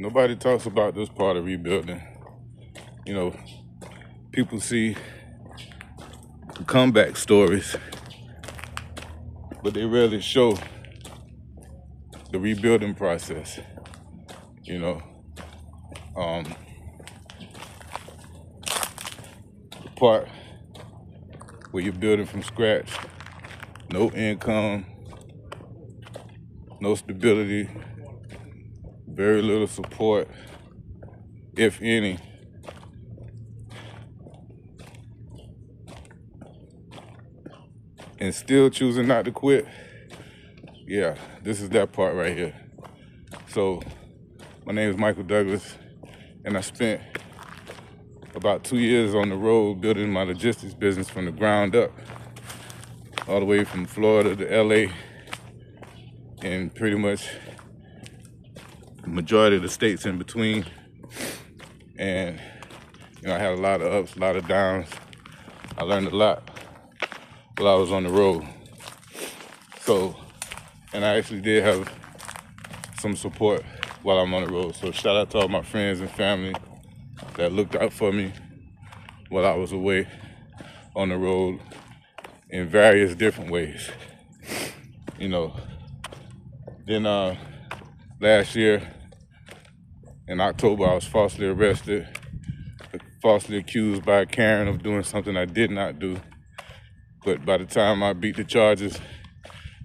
Nobody talks about this part of rebuilding. You know, people see the comeback stories, but they rarely show the rebuilding process. You know, the part where you're building from scratch, no income, no stability, very little support, if any. And still choosing not to quit. Yeah, this is that part right here. So, my name is Michael Douglas, and I spent about 2 years on the road building my logistics business from the ground up, all the way from Florida to LA, and pretty much the majority of the states in between. And I had a lot of ups, a lot of downs. I learned a lot while I was on the road. So, and I actually did have some support while I'm on the road. So shout out to all my friends and family that looked out for me while I was away on the road in various different ways. Then last year in October, I was falsely arrested, falsely accused by Karen of doing something I did not do. But by the time I beat the charges,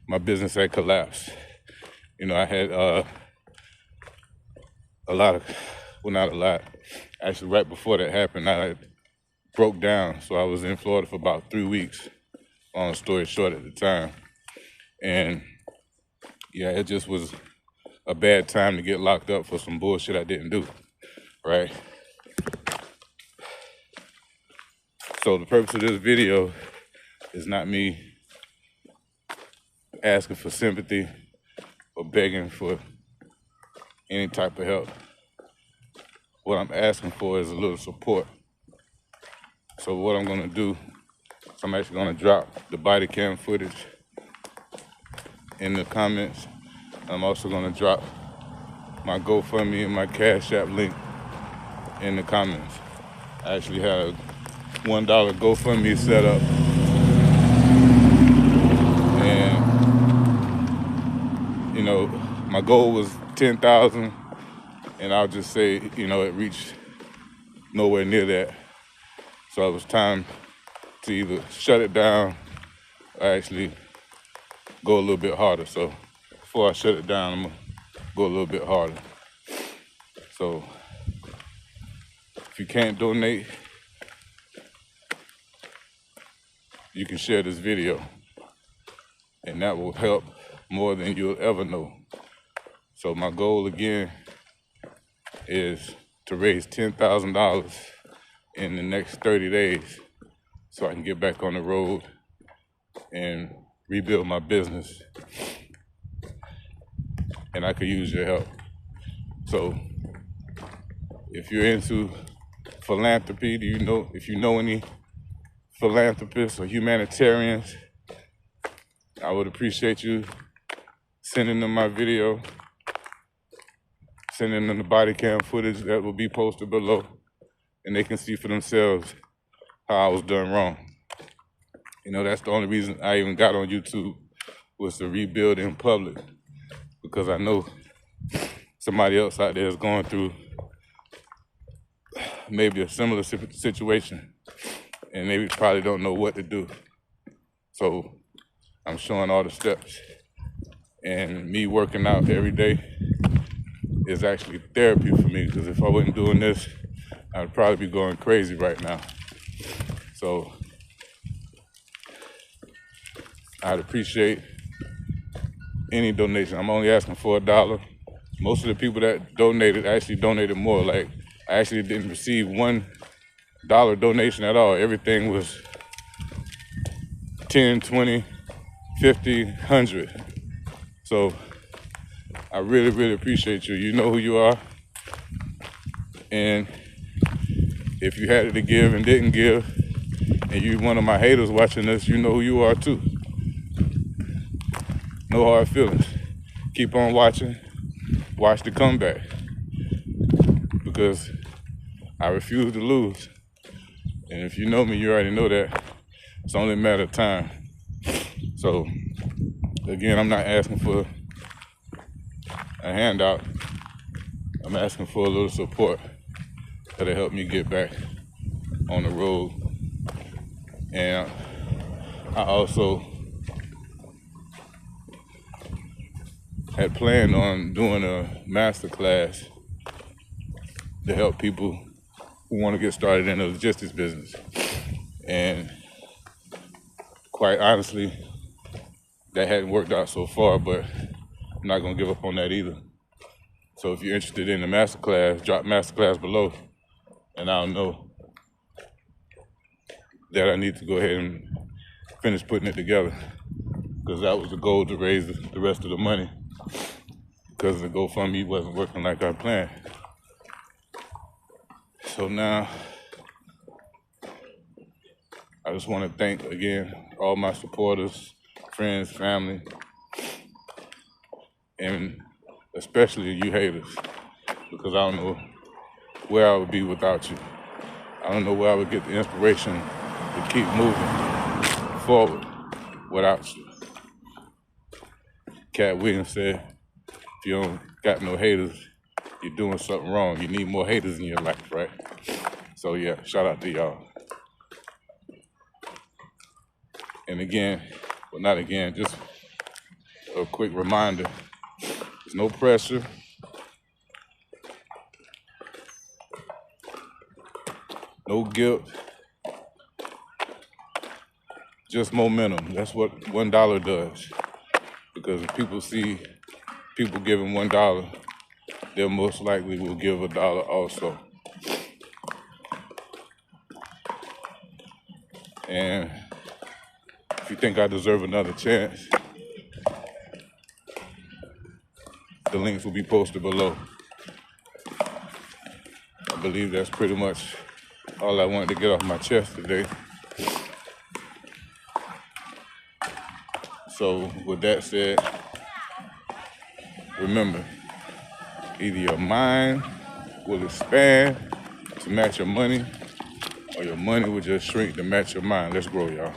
my business had collapsed. I had not a lot. Actually, right before that happened, I broke down. So I was in Florida for about 3 weeks, long story short at the time. And yeah, it just was a bad time to get locked up for some bullshit I didn't do, right? So the purpose of this video is not me asking for sympathy or begging for any type of help. What I'm asking for is a little support. So what I'm gonna do is I'm actually gonna drop the body cam footage in the comments. I'm also gonna drop my GoFundMe and my Cash App link in the comments. I actually had a $1 GoFundMe set up. And, my goal was 10,000, and I'll just say, it reached nowhere near that. So it was time to either shut it down or actually go a little bit harder. So before I shut it down, I'm gonna go a little bit harder. So if you can't donate, you can share this video, and that will help more than you'll ever know. So my goal again is to raise $10,000 in the next 30 days so I can get back on the road and rebuild my business. And I could use your help. So if you're into philanthropy, if you know any philanthropists or humanitarians, I would appreciate you sending them my video, sending them the body cam footage that will be posted below, and they can see for themselves how I was done wrong. That's the only reason I even got on YouTube, was to rebuild in public, because I know somebody else out there is going through maybe a similar situation, and they probably don't know what to do. So I'm showing all the steps, and me working out every day is actually therapy for me, because if I wasn't doing this, I'd probably be going crazy right now. So I'd appreciate any donation. I'm only asking for $1. Most of the people that donated actually donated more. Like, I actually didn't receive $1 donation at all. Everything was 10, 20, 50, 100. So I really, really appreciate you. You know who you are. And if you had it to give and didn't give, and you're one of my haters watching this, you know who you are too. No hard feelings. Keep on watching. Watch the comeback. because I refuse to lose. And if you know me, you already know that. It's only a matter of time. So, again, I'm not asking for a handout. I'm asking for a little support that'll help me get back on the road. And I also had planned on doing a master class to help people who want to get started in the logistics business. And quite honestly, that hadn't worked out so far, but I'm not gonna give up on that either. So if you're interested in the master class, drop master class below, and I'll know that I need to go ahead and finish putting it together, because that was the goal, to raise the rest of the money, because the GoFundMe wasn't working like I planned. So now, I just want to thank again all my supporters, friends, family, and especially you haters, because I don't know where I would be without you. I don't know where I would get the inspiration to keep moving forward without you. Cat Williams said, if you don't got no haters, you're doing something wrong. You need more haters in your life, right? So yeah, shout out to y'all. And again, well, not again, just a quick reminder, there's no pressure. No guilt, just momentum. That's what $1 does. Because if people see people giving $1, they most likely will give $1 also. And if you think I deserve another chance, the links will be posted below. I believe that's pretty much all I wanted to get off my chest today. So with that said, remember, either your mind will expand to match your money, or your money will just shrink to match your mind. Let's grow, y'all.